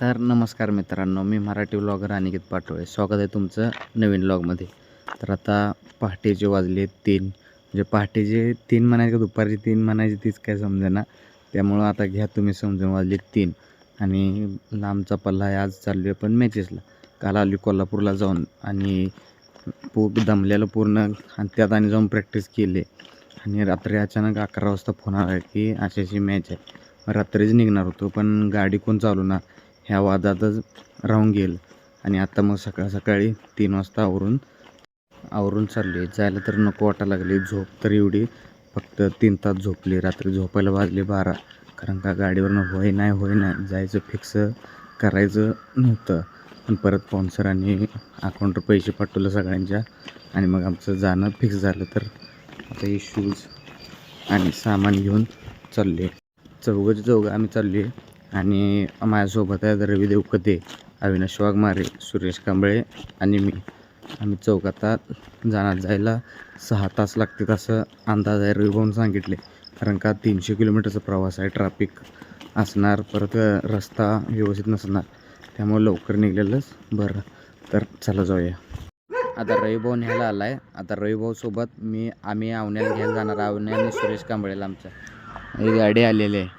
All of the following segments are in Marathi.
तर नमस्कार मित्रांनो, मी मराठी व्लॉगर अनिकेत पाटोळे. स्वागत आहे तुमचं नवीन व्लॉगमध्ये. तर आता पहाटेचे वाजले 3, म्हणजे पहाटेचे 3 म्हणायचे का दुपारचे 3 म्हणायचे तीच काय समजेना. त्यामुळं आता घ्या तुम्ही समजून, वाजले 3 आणि लांबचा पल्ला आहे. आज चाललो आहे पण मॅचेसला. काल आलो कोल्हापूरला जाऊन आणि दमलेलं पूर्ण, आणि त्यात आणि जाऊन प्रॅक्टिस केली. आणि रात्री अचानक 11 वाजता फोन आला की अशी मॅच आहे. रात्रीच निघणार होतो पण गाडी कोण चालवणार ह्या वादातच राहून गेलं. आणि आता मग सकाळी 3 वाजता आवरून चालले. जायला तर नको वाटायला लागली. झोप तर एवढी, फक्त 3 तास झोपली. रात्री झोपायला वाजले 12, कारण का गाडीवरनं होय नाही जायचं फिक्स करायचं नव्हतं. पण परत स्पॉन्सरांनी अकाउंटवर पैसे पाठवलं सगळ्यांच्या, आणि मग आमचं जाणं फिक्स झालं. तर आता हे शूज आणि सामान घेऊन चालले. चौघं आम्ही चालले. आणि माझ्यासोबत आहेत रवी देवकते, अविनाश वाघमारे, सुरेश कांबळे आणि मी. आम्ही चौघात जायला 6 तास लागतात असं अंदाज आहे, रवी भाऊन सांगितले. कारण का 300 किलोमीटरचा प्रवास आहे, ट्रॅफिक असणार, परत रस्ता व्यवस्थित नसणार, त्यामुळे लवकर निघलेलंच बरं. तर चला जाऊया. आता रविभाऊ न्यायला आला आहे. आता रविभाऊसोबत आम्ही आवण्याला घ्यायला जाणार. आवण्या आणि सुरेश कांबळेला आमच्या ही गाडी आलेली आहे.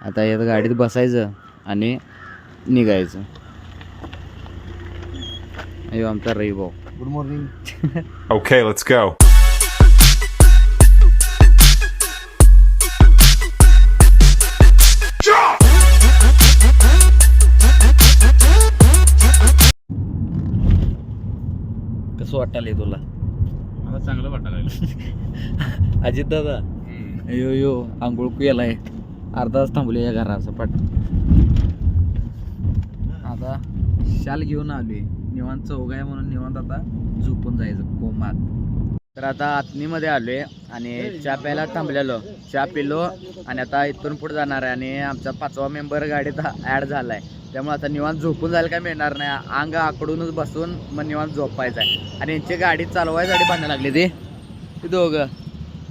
आता यात गाडीत बसायचं आणि निघायचं. अयो आमचा रविभाऊ. Good morning. Okay, let's go. कसं वाटायला तुला? मला चांगलं वाटायला लागलं. अजित दादा यो आंघोळ केलाय. अर्धा तास थांबले या घराचं पाठ. आता शाल घेऊन आलोय. निवांत चौघ आहे म्हणून निवांत आता झोपून जायचं कोमात. तर आता आतनीमध्ये आलोय आणि चहा प्यायला थांबलेलो. चहा पिलो आणि आता इथून पुढे जाणार आहे. आणि आमचा 5वा मेंबर गाडीत ॲड झाला आहे. त्यामुळे आता निवांत झोपून जायला काय मिळणार नाही. अंग आकडूनच बसून मग निवांत झोपायचं आहे. आणि यांची गाडी चालवायसाठी भांडायला लागली ती दोघं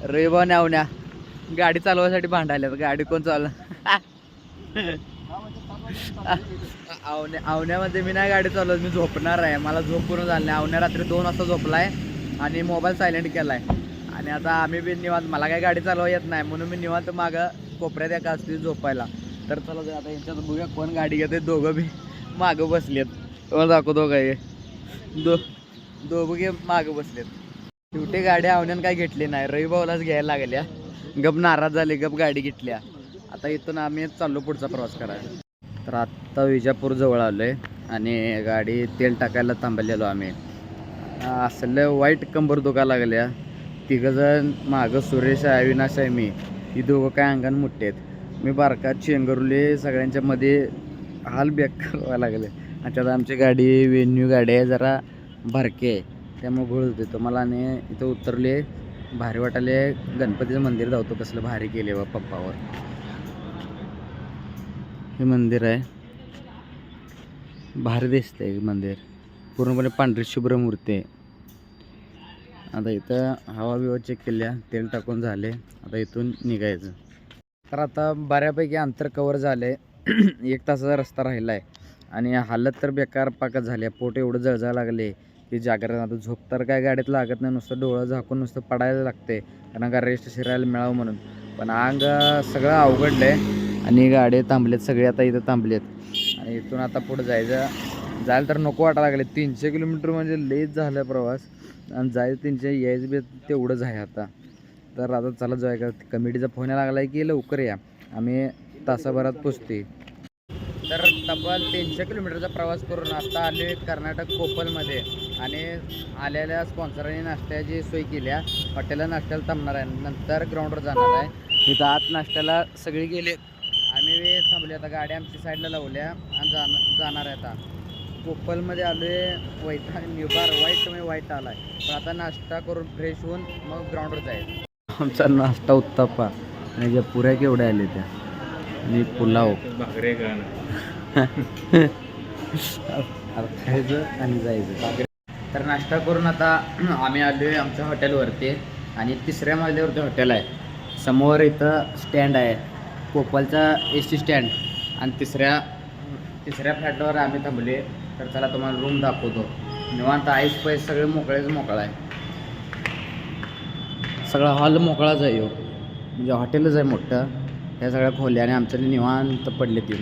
रविभाऊ आणि आवण्या गाडी चालवायसाठी भांडायला. गाडी कोण चालव आवण्यामध्ये मी नाही गाडी चालवत, मी झोपणार आहे. मला झोप पूर्ण झाली नाही. आवण्या रात्री 2 वाजता झोपलाय आणि मोबाईल सायलेंट केलाय. आणि आता आम्ही बी निवांत, मला काही गाडी चालवा येत नाही म्हणून मी निवांत मागं कोपऱ्यात एका असली झोपायला. तर चला आता यांच्यात बघूया कोण गाडी घेते. दोघं बी मागं बसलेत. तुम्हाला दाखवतो काय दोघं मागं बसलेत. शेवटी गाडी आवण्यानं काय घेतली नाही, रविभाऊलाच घ्यायला लागल्या. गप नाराज झाले, गप गाडी घेतल्या. आता इथून आम्ही चाललो पुढचा प्रवास करायला. तर आत्ता विजापूर जवळ आलो आहे आणि गाडी तेल टाकायला थांबलेलो आम्ही. असलं वाईट कंबर दुखायला लागल्या. तिघंजण मागं सुरेश आहे, अविनाश आहे, मी. ही दोघं काय अंगानं मोठे आहेत. मी बारका चेंगरले, सगळ्यांच्या मध्ये हाल बेकार व्हायला लागले. आणि त्यात आमची गाडी वेन्यू गाडी आहे, जरा बारकी आहे, त्यामुळे घोळ होते तो मला. आणि इथं उतरले, भारी वाटाले. गणपतीचं मंदिर धावतो कसलं भारी केले बा पप्पावर. हे मंदिर आहे, भारी दिसतंय मंदिर, पूर्णपणे पांढरी शुभ्र मूर्ती आहे. आता इथं हवा बिवा चेक केल्या, तेल टाकून झाले. आता इथून निघायचं. तर आता बऱ्यापैकी अंतर कवर झालं आहे. 1 तासाचा रस्ता राहिला आहे आणि हालत तर बेकार पाकच झाली. पोट एवढं जळजायला लागले की जागरण. आता झोप तर काय गाडीत लागत नाही, नुसतं डोळं झाकून नुसतं पडायला लागते, कारण का रेस्ट शिरायला मिळावं म्हणून. पण अंग सगळं अवघडलं आहे आणि गाडी थांबलेत सगळे. आता इथं थांबलेत आणि इथून आता पुढं जायला तर नको वाटायला लागले. 300 किलोमीटर म्हणजे लेट झालं प्रवास. आणि जायचं 300, यायचं बी तेवढंच आहे आता. तर आता चला जाऊया. का कमिटीचा फोन लागला आहे की लवकर या, आम्ही तासाभरात पोचते. तर तब्बल 300 किलोमीटरचा प्रवास करून आता आले कर्नाटक कोपलमध्ये. आणि आलेल्या स्पॉन्सरांनी नाश्त्याची सोय केल्या. हॉटेलला नाश्त्याला थांबणार आहे, नंतर ग्राउंडवर जाणार आहे. तिथं आत नाश्त्याला सगळे गेले, आम्ही थांबले. आता गाड्या आमच्या साईडला लावल्या आणि जाणार आहे. आता कोपलमध्ये आलो आहे. वाईट आला आहे. पण आता नाश्ता करून फ्रेश होऊन मग ग्राउंडवर जायचं. आमचा नाश्ता उत्तप्पा आणि ज्या पुऱ्या केवढ्या आल्या त्या, आणि पुलाव भाकरे खायचं आणि जायचं. तर नाश्ता करून आता आम्ही आलो आहे आमच्या हॉटेलवरती. आणि 3ऱ्या मजल्यावरती हॉटेल आहे. समोर इथं स्टँड आहे, कोपलचा एस टी स्टँड. आणि 3ऱ्या तिसऱ्या फ्लॅटवर आम्ही थांबले. तर चला तुम्हाला रूम दाखवतो. निवांत आईस पैस सगळे मोकळेच मोकळा आहे. सगळा हॉल मोकळाच आहे ह्यो. म्हणजे हॉटेलच आहे मोठं. ह्या सगळ्या खोल्या आणि आमच्या निवांत पडले ती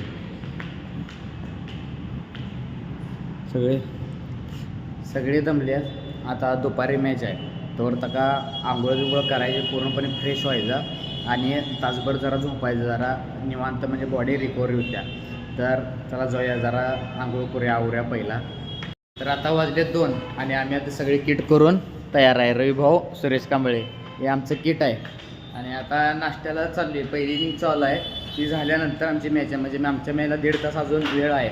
सगळे दमले आहेत. आता दुपारी मॅच आहे. तर तका आंघोळ बिंघोळ करायची, पूर्णपणे फ्रेश व्हायचं आणि तासभर जरा झोपायचं, जरा निवांत म्हणजे बॉडी रिकव्हरी होत्या. तर चला जाऊया, जरा आंघोळ करूया, आवरूया पहिला. तर आता वाजले 2 आणि आम्ही आता सगळी किट करून तयार आहे. रविभाऊ, सुरेश कांबळे हे आमचं किट आहे. आणि आता नाश्त्याला चालली पहिली इनिंग चालू आहे. ती झाल्यानंतर आमची मॅच आहे. म्हणजे आमच्या मॅचला 1.5 तास अजून वेळ आहे.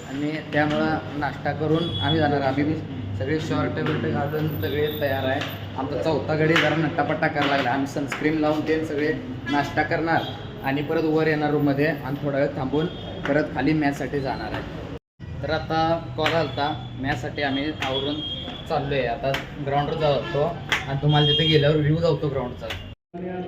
आणि त्यामुळं नाश्ता करून आम्ही जाणार. आम्ही सगळे शॉर्ट बिर्ट घालून सगळे तयार आहे. आमचा चौथा गडी जरा नट्टापट्टा करायला लागला. आम्ही सनस्क्रीन लावून ते सगळे नाश्ता करणार आणि परत वर येणार रूममध्ये आणि थोडा वेळ थांबून परत खाली मॅचसाठी जाणार आहे. तर आता कॉल आलता मॅचसाठी, आम्ही आवरून चाललो आहे. आता ग्राउंडवर जातो आणि तुम्हाला तिथे गेल्यावर व्ह्यू जातो ग्राउंडचा.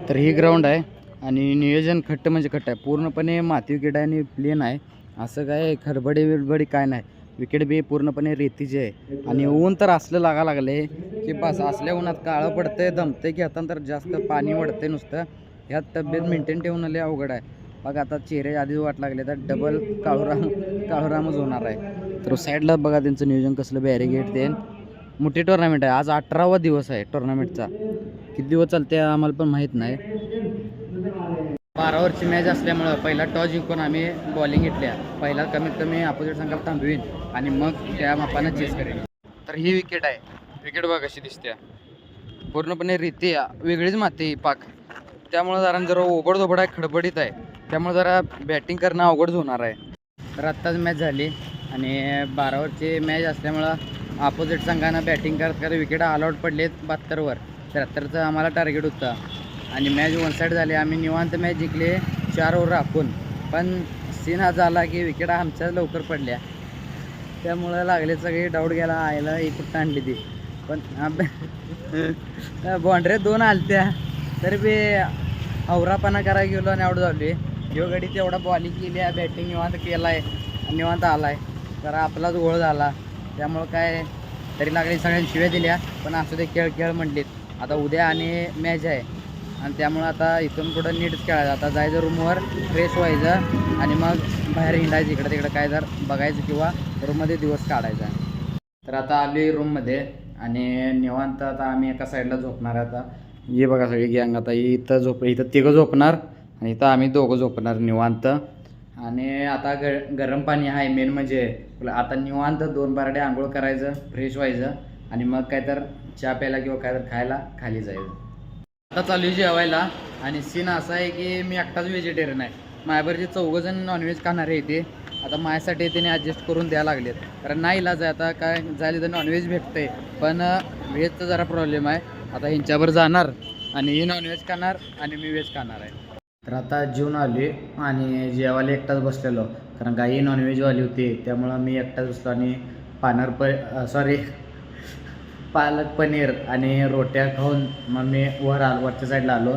तर ही ग्राउंड आहे आणि नियोजन खट्ट म्हणजे खट्ट आहे. पूर्णपणे माती विकेट आहे आणि प्लेन आहे. असं काय खडबडी बिडबडी काय नाही. विकेट बी पूर्णपणे रेतीचे आहे. आणि ऊन तर असलं लागा लागले की बस, असल्या उन्हात काळं पडतंय, दमते की आता तर जास्त पाणी वाढतंय नुसतं. ह्यात तब्येत मेंटेन ठेवून आले अवघड आहे. बघा आता चेहरे आधीच वाट लागले तर डबल काळूरामच होणार आहे. तर साईडला बघा त्यांचं नियोजन कसलं, बॅरिगेट ते मोठी टुर्नामेंट आहे. आज 18वा दिवस आहे टुर्नामेंटचा. किती दिवस चालते आम्हाला पण माहीत नाही. 12 ओव्हरची मॅच असल्यामुळं पहिला टॉस जिंकून आम्ही बॉलिंग घेतल्या. पहिला कमीत कमी अपोजिट संघाला थांबवीन आणि मग त्या मापानं चेस करेन. तर ही विकेट आहे. विकेट बघा कशी दिसते, पूर्णपणे रेती वेगळीच माती पाक. त्यामुळं जरा ओबडधोबड आहे, खडबडीत आहे. त्यामुळे जरा बॅटिंग करणं अवघडच होणार आहे. तर आत्ताच मॅच झाली आणि 12 ओव्हरची मॅच असल्यामुळं अपोजिट संघानं बॅटिंग करत विकेट ऑल आउट पडलेत 72वर. 73चं आम्हाला टार्गेट होतं आणि मॅच वन साईड झाली. आम्ही निवांत मॅच जिंकले 4 ओव्हर राखून. पण सीन हा झाला की विकेट आमच्या लवकर पडल्या. त्यामुळं लागले सगळे डाऊट गेला, आयला एक कुठं आणली ती. पण बाउंड्री 2 आलत्या तरी बी अवरापणा करायला गेलो आणि आऊट झाली. ह्यो गडी तेवढा बॉलिंग केली आहे, बॅटिंग निवांत केला आहे आणि निवांत आला आहे. तर आपलाच गोळ झाला. त्यामुळं काय तरी लागले, सगळ्यांनी शिव्या दिल्या. पण असू दे, खेळ म्हटलीत. आता उद्या आणि मॅच आहे आणि त्यामुळं आता इथून पुढं नीटच खेळायचं. आता जायचं रूमवर, फ्रेश व्हायचं आणि मग बाहेर हिंडायचं इकडं तिकडं काय जर बघायचं किंवा रूममध्ये दिवस काढायचा. तर आता आली रूममध्ये आणि निवांत आता आम्ही एका साईडला झोपणार. आता ये बघा सगळी गँग. आता इथं तिघं झोपणार आणि इथं आम्ही दोघं झोपणार निवांत. आणि आता गरम पाणी आहे मेन म्हणजे. आता निवांत 2 बारड्या आंघोळ करायचं, फ्रेश व्हायचं आणि मग काय तर चहा प्यायला किंवा काय तर खायला खाली जायचं. आता चालू आहे जेवायला आणि सीन असा आहे की मी एकटाच व्हेजिटेरियन आहे. माझ्याबरोबर 4 जण नॉनव्हेज खाणारे येते. आता माझ्यासाठी त्याने ॲडजस्ट करून द्यायला लागलेत, कारण नाही इलाज आहे. आता काय झालं तर नॉनव्हेज भेटते पण व्हेजचा जरा प्रॉब्लेम आहे. आता ह्यांच्यावर जाणार आणि ही नॉनव्हेज खाणार आणि मी व्हेज खाणार आहे. तर आता जेवून आले आणि जेवायला एकटाच बसलेलो, कारण काही नॉनव्हेजवाली होती. त्यामुळं मी एकटाच बसलो आणि पालक पनीर आणि रोट्या खाऊन मग मी वरच्या साईडला आलो.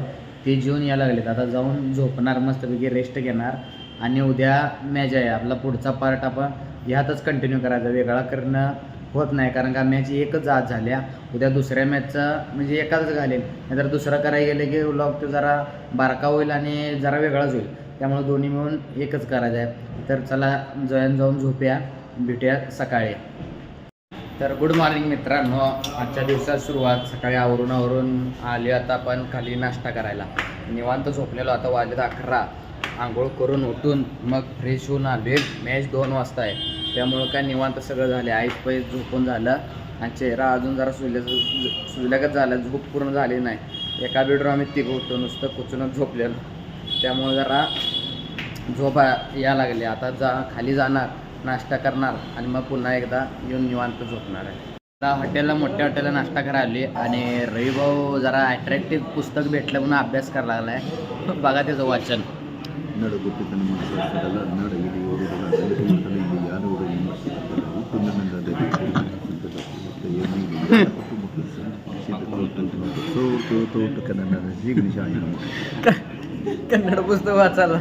ते जेवून यायला लागलेत. आता जाऊन झोपणार, मस्तपैकी रेस्ट घेणार आणि उद्या मॅच आहे. आपला पुढचा पार्ट आपण ह्यातच कंटिन्यू करायचा, वेगळा करणं होत नाही. कारण का मॅच एकच आज झाल्या. उद्या दुसऱ्या मॅचचा म्हणजे एकाच घालेल, नाहीतर दुसरं करायला गेलं की व्लॉग तो जरा बारका होईल आणि जरा वेगळाच होईल. त्यामुळे दोन्ही मिळून एकच करायचं आहे. तर चला जाऊन झोपूया, भेटूया सकाळी. तर गुड मॉर्निंग मित्रांनो. आजच्या दिवसात सुरुवात सकाळी आवरून आली. आता आपण खाली नाश्ता करायला निवांत झोपलेलो. आता वाजलेत 11. आंघोळ करून उठून मग फ्रेश होऊन आले. मॅच 2 वाजता आहे, त्यामुळं काय निवांत सगळं झाले. आईस पैस झोपून झालं आणि चेहरा अजून जरा सुजल्यागत झाला. झोप पूर्ण झाली नाही. एका बेडरूम आम्ही तिघं होतो, नुसतं कुचूनच झोपलेलं. त्यामुळं जरा झोप या लागली. आता खाली जाणार, नाश्ता करणार आणि मग पुन्हा एकदा येऊन निवांत झोपणार आहे. आता मोठ्या हॉटेलला नाश्ता करायला आली आणि रविभाऊ जरा अट्रॅक्टिव्ह पुस्तक भेटलं म्हणून अभ्यास करायला लागला आहे. बघा त्याचं वाचन. कन्नड पुस्तक वाचायला.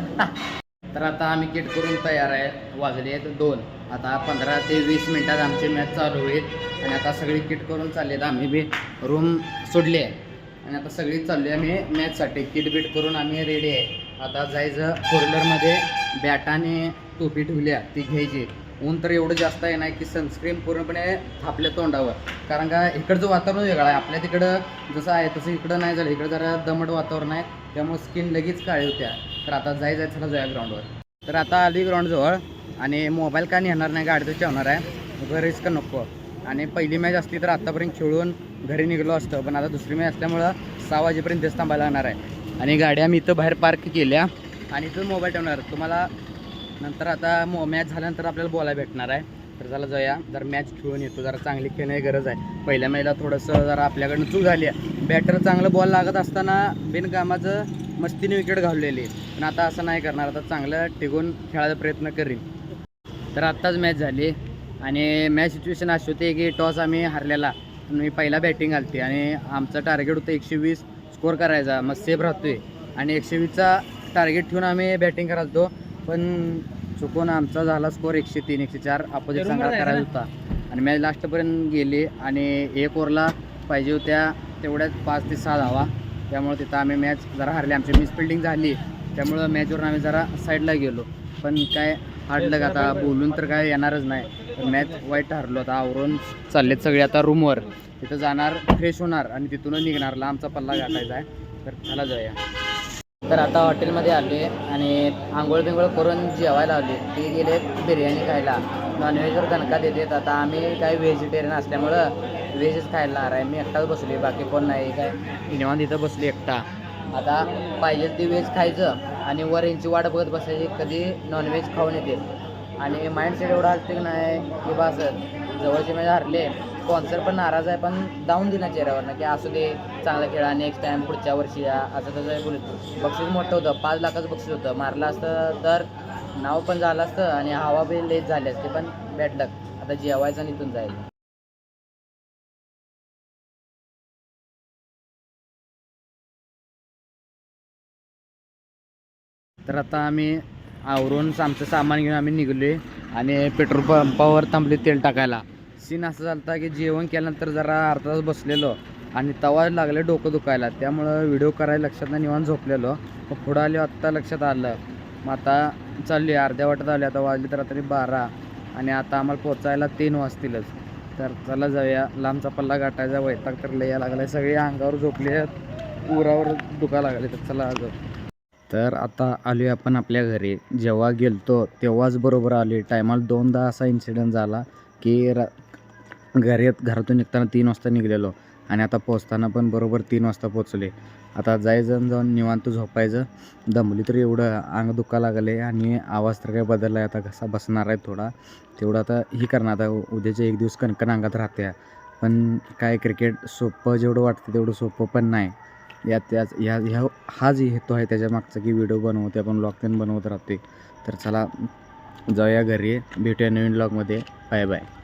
तर आता आम्ही किट करून तयार आहे. वाजले आहेत 2. आता 15 ते 20 मिनटात आमची मॅच चालू होईल. आणि आता सगळी किट करून चालली आहेत. आम्ही बी रूम सोडली आहे आणि आता सगळी चालली आहे आम्ही मॅचसाठी. किट बीट करून आम्ही रेडी आहे. आता जायचं 4 व्हीलरमध्ये. बॅट आणि टोपी ठेवली आहे ती घ्यायची. ऊन तर एवढं जास्त आहे ना की सनस्क्रीन पूर्णपणे थापल्या तोंडावर. कारण का इकडचं वातावरण वेगळं आहे. आपल्या तिकडं जसं आहे तसं इकडं नाही झालं. इकडं जरा दमट वातावरण आहे त्यामुळे स्किन लगेच काळी होत्या. तर आता जायचं चला जाऊया ग्राउंडवर. तर आता आली ग्राउंडजवळ आणि मोबाईल का नेणार नाही, गाडीतच ठेवणार आहे. उगाच रिस्क नको. आणि पहिली मॅच असली तर आत्तापर्यंत खेळून घरी निघलो असतं, पण आता दुसरी मॅच असल्यामुळं 6 वाजेपर्यंत तेच थांबायला लागणार आहे. आणि गाड्या मी इथं बाहेर पार्क केल्या आणि इथं मोबाईल ठेवणार. तुम्हाला नंतर आता मॅच झाल्यानंतर आपल्याला बोलायला भेटणार आहे. तर चला जाऊया, जर मॅच खेळून येतो. जरा चांगली खेळण्याची गरज आहे. पहिल्या मॅचला थोडंसं जरा आपल्याकडनं चूक झाली आहे. बॅटर चांगलं बॉल लागत असताना बिनकामाचं मस्तीने विकेट घालवलेली. पण आता असं नाही करणार. आता चांगलं टिकून खेळायचा प्रयत्न करीन. तर आत्ताच मॅच झाली आणि मॅच सिच्युएशन अशी होती की टॉस आम्ही हरलेला. मी पहिला बॅटिंग घालते आणि आमचं टार्गेट होतं 120 स्कोअर करायचा. मग सेफ राहतोय आणि 120चा टार्गेट ठेवून आम्ही बॅटिंग करायचो. पण चुकून आमचा झाला स्कोअर 103 104 अपोजिट संघाला करायचा होता. आणि मॅच लास्टपर्यंत गेली आणि 1 ओव्हरला पाहिजे होत्या तेवढ्याच 5 ते 6 धावा. त्यामुळे तिथं आम्ही मॅच जरा हरली. आमची मिसफिल्डिंग झाली त्यामुळं मॅचवरून आम्ही जरा साईडला गेलो. पण काय हार्डलक, आता बोलून तर काय येणारच नाही. मॅच वाईट हरलो. आता आवरून चाललेत सगळे आता रूमवर. तिथं जाणार, फ्रेश होणार आणि तिथूनच निघणार. लांबचा पल्ला गाठायचा आहे. तर चला जाऊया. तर आता हॉटेलमध्ये आले आणि आंघोळ बिंघोळ करून जेवायला आले. ते गेले बिर्याणी खायला. नॉनव्हेजवर दणका देतात. आता आम्ही काय व्हेजिटेरियन असल्यामुळं व्हेजच खायला आहे. मी एकटाच बसले, बाकी कोण नाही. काय निवांत इथं बसली एकटा. आता पाहिजे ते व्हेज खायचं आणि वर यांची वाट बघत बसायची कधी नॉनव्हेज खाऊन येते. आणि माइंडसेट एवढा असते की नाही की बस जवळचे म्हणजे हरले. स्पॉन्सर पण नाराज आहे, पण जाऊन दिला चेहऱ्यावर ना की असू दे, चांगला खेळा, नेक्स्ट टाईम पुढच्या वर्षी या, असं तसं बोलतो. बक्षीस मोठं होतं, 5 लाखाचं बक्षीस होतं. मारलं असतं तर नाव पण झालं असतं आणि हवा बी लेट झाली असते. पण बॅड लक. आता जेवायचं आणि इथून जायचं. तर आता आम्ही आवरून आमचं सामान घेऊन आम्ही निघलो आणि पेट्रोल पंपावर थांबले तेल टाकायला. सीन असं झालं की जेवण केल्यानंतर जरा अर्धा तास बसलेलो आणि तवा लागले डोकं दुखायला. त्यामुळं व्हिडिओ करायला लक्षात नाही, निवांत झोपलेलो. मग पुढं आले आत्ता लक्षात आलं. मग आता चालली अर्ध्या वाटत आले. आता वाजले तर रात्री 12 आणि आता आम्हाला पोचायला 3 वाजतीलच. तर चला जाऊया. लांबचा पल्ला गाठायचा. वैताग तर लया लागला. सगळे अंगावर झोपले, उरावर दुखायला लागले. तर चला जाऊ. तर आता आलो आपण आपल्या घरी. जेव्हा गेलतो तेव्हाच बरोबर आले टायमाला. 2दा असा इन्सिडेंट झाला की घरातून निघताना 3 वाजता निघलेलो आणि आता पोचताना पण बरोबर 3 वाजता पोचले. आता जाऊन निवांत झोपायचं. दमली तर एवढं अंग दुखायला लागले आणि आवाज तर काय बदलला आहे. आता कसा बसणार आहे थोडा, तेवढं आता ही करणार. आता उद्याचे 1 दिवस कणकण अंगात राहते. पण काय क्रिकेट सोपं जेवढं वाटतं तेवढं सोपं पण नाही. हा जी हेतू आहे त्याच्या मागचा की व्हिडिओ बनवते आपण, ब्लॉग पण बनवत राहते. तर चला जाऊया घरी. भेटूया नवीन ब्लॉगमध्ये. Bye bye.